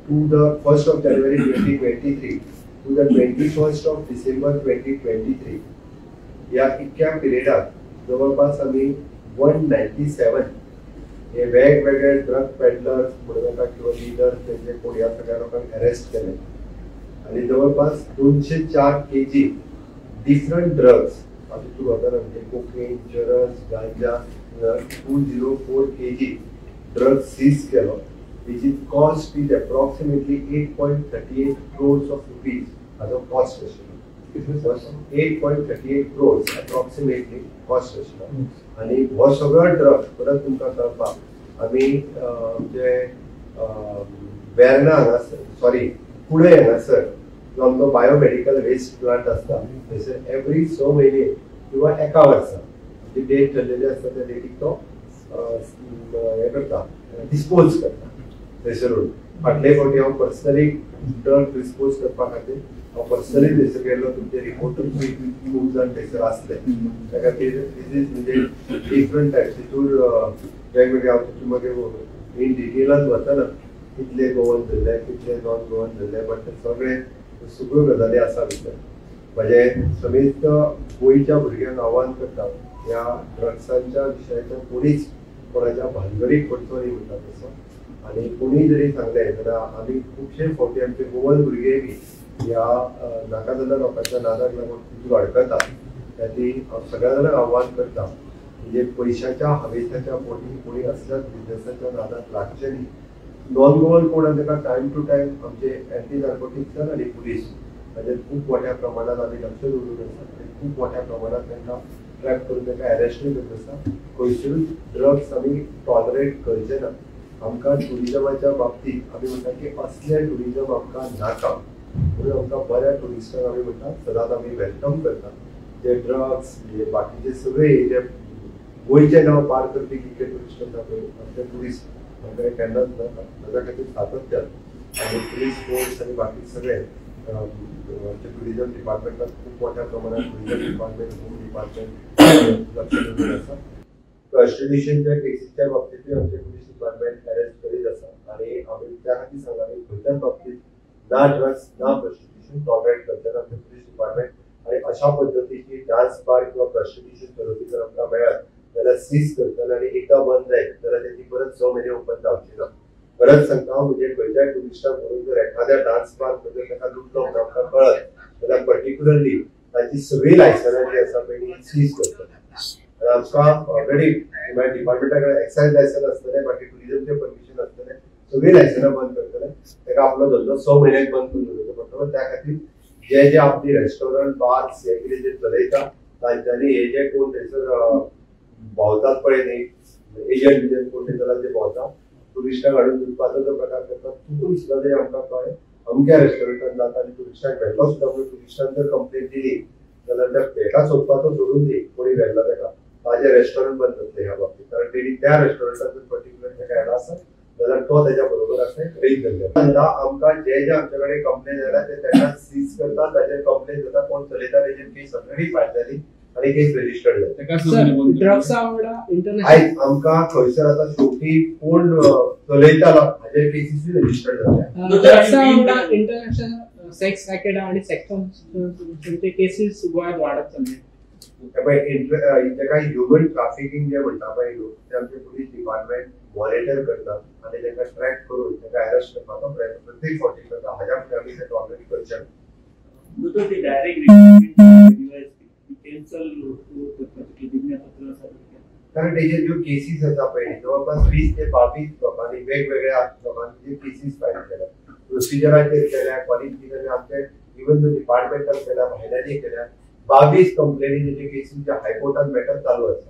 to the 1st of January 2023 to the 21st of December 2023 या इतक्या पिरियडात जवळपास आम्ही 197 हे वेगवेगळे ड्रग पेडलर्स म्हणून किंवा लीडर्स त्यांचे कोण या सगळ्या लोकांना अरेस्ट केले आणि जवळपास 204 kg डिफरंट ड्रग्स म्हणजे कोकेन, चरस, गांजा 204 kg ड्रग्स सीज केलो which is cost is approximately 8.38 crores of rupees as a cost estimate. 8.38 crores approximately cost estimate. आणि हो सगळं ड्रग परत तुमकां कळपाक आमी जे वेर्ना हांगासर सॉरी पुणे हांगासर जो आमचो बायोमेडिकल वेस्ट प्लांट आसता थंयसर एवरी 6 म्हयने किंवा एका वर्सा जी डेट ठरलेली आसता त्या डेटीक तो हे करता डिस्पोज करता थंयसरून फाटले फावटी हांव पर्सनली ड्रग डिस्पोज करपा खातीर हांव पर्सनली थंयसर गेल्लो तुमचे रिपोर्टर खूब जाण थंयसर आसले त्या खातीर डिजीज म्हणजे डिफरंट टायप्स तितून वेगवेगळे हांव तितून मागीर इन डिटेलान वतना कितले गोवन धरले कितले नॉन गोवन धरले बट सगळ्यो गजाली आसा भितर म्हणजे समेस्त गोंयच्या भुरग्यांक आव्हान करता ह्या ड्रग्सांच्या विशयाच्या कोणीच कोणाच्या भानगडीक पडचो न्ही म्हणटा तसो आणि कोणी जरी सांगलें जाल्यार आमी खुबशे फावटी आमचे गोवन भुरगे बी ह्या नाका जाल्ल्या लोकांच्या नादाक लागून तितून अडकतात त्याची सगळ्या जाणांक आव्हान करता म्हणजे पयशाच्या हावेसाच्या पोटी कोणी असल्याच बिझनेसाच्या नादाक लागचे न्ही नॉन गोवन कोण ताका टायम टू टायम आमचे एंटी नार्कोटिक्स आनी पुलीस हाजेर खूब मोठ्या प्रमाणात आमी लक्ष दवरून आसा आनी खूब मोठ्या प्रमाणात तांकां ट्रॅक करून तांकां अरेस्टूय करत आसा खंयसरूच ड्रग्स आमी टॉलरेट करचे ना आमकां टुरिजमाच्या बाबतींत आमी म्हणटा की असलें टुरिजम आमकां नाका म्हणून आमकां बऱ्या टुरिस्टांक आमी म्हणटा सदांच आमी वेलकम करता जे ड्रग्स म्हणजे बाकीचे सगळे जे गोंयचें नांव पार करपी कितले टुरिस्ट आसा पळय आमचे टुरिस्ट आमकां केन्नाच नाका ताच्या खातीर सातत्यान आनी पुलीस फोर्स आनी बाकी सगळे टुरिजम डिपार्टमेंटात खूब मोठ्या प्रमाणात टुरिजम डिपार्टमेंट होम डिपार्टमेंट लक्ष दिल्लें आसा प्रॉस्टिट्यूशनच्या केसीच्या बाबतींतूय आमचे पुलीस डिपार्टमेंट अरेस्ट करीत आसा आनी आमी त्या खातीर सांगला की खंयच्याच बाबतींत ना ड्रग्स ना प्रॉस्टिट्यूशन टॉलरेट करचे ना आमचे पुलीस डिपार्टमेंट आनी अशा पद्दतीची डान्स बार किंवा प्रॉस्टिट्यूशन चलोवपी जर आमकां मेळत जाल्यार सीज करतले आनी एकदा बंद जायत जाल्यार तेची परत 6 म्हयने ओपन जावची ना परत सांगता म्हणजे खंयच्याय टुरिस्टाक म्हणून जर एखाद्या डान्स बार बद्दल ताका लुटलो म्हणून आमकां कळत जाल्यार पर्टिक्युलरली ताची सगळी लायसनां जी आसा पळय सीज करतले आमकां ऑलरेडी डिपार्टमेंटा कडेन एक्सायज लायसन आसतलें बाकी टुरिजमचे परमिशन आसतलें सगळी लायसनां बंद करतले ताका आपलो धंदो 6 म्हयन्याक बंद करून दवरचो पडटलो त्या खातीर जे आपली रेस्टॉरंट बार्स हे कितें जे चलयता तांच्यांनी हे जे कोण थंयसर भोंवतात पळय न्ही एजंट बिजंट कोण थंयसर जे भोंवतात टुरिस्टांक हाडून दिवपाचो जो प्रकार करतात तितून सुद्दां जे आमकां कळ्ळें अमक्या रेस्टॉरंटान जाता आनी टुरिस्टांक व्हेल्लो सुद्दां पूण टुरिस्टान जर कंप्लेंट दिली जाल्यार त्या भेटा सोदपाचो सोडून दी कोणी व्हेल्ला ताका ताजें रेस्टॉरंट बंद जातलें ह्या बाबतींत कारण तेणी त्या रेस्टॉरंटान जर पर्टिक्युलर ताका येला आसा जाल्यार तो तेज्या बरोबर आसा खंयच धरलेलो आमकां जे जे आमचे कडेन कंप्लेन जाल्या ते तेन्ना सीज करतात ताजेर कंप्लेन जाता कोण चलयता तेजेर केस ऑलरेडी फायल जाली आनी केस रजिस्टर्ड जाली ड्रग्सा वांगडा आयज आमकां खंयसर आतां शेवटी कोण चलयतालो हाजेर केसीस रजिस्टर्ड जाल्या ड्रग्सा वांगडा इंटरनॅशनल सेक्स रॅकेट आणि सेक्शनचे केसीस गोंयांत वाडत चल्ले ताका ह्युमन ट्राफिकिंग जे म्हणटा पळय लोक ते आमचे पुलीस डिपार्टमेंट मॉनिटर करतात आनी ताका ट्रॅक करून ताका अरेस्ट करपाचो प्रयत्न प्रत्येक फावटी करता हाज्या फुडें आमी ते टॉलरेट करचे कारण तेजे ज्यो केसीस आसा पळय जवळपास 20 ते 22 लोकांनी वेगवेगळ्या लोकांनी केसीस फायल केल्या प्रोसिजराचेर केल्या क्वॉलिफिकेशन आमचे इवन जो डिपार्टमेंटान केल्या भायल्यांनी केल्या 22 कंप्लेनी तेजे केसीस हायकोर्टान मॅटर चालू आसा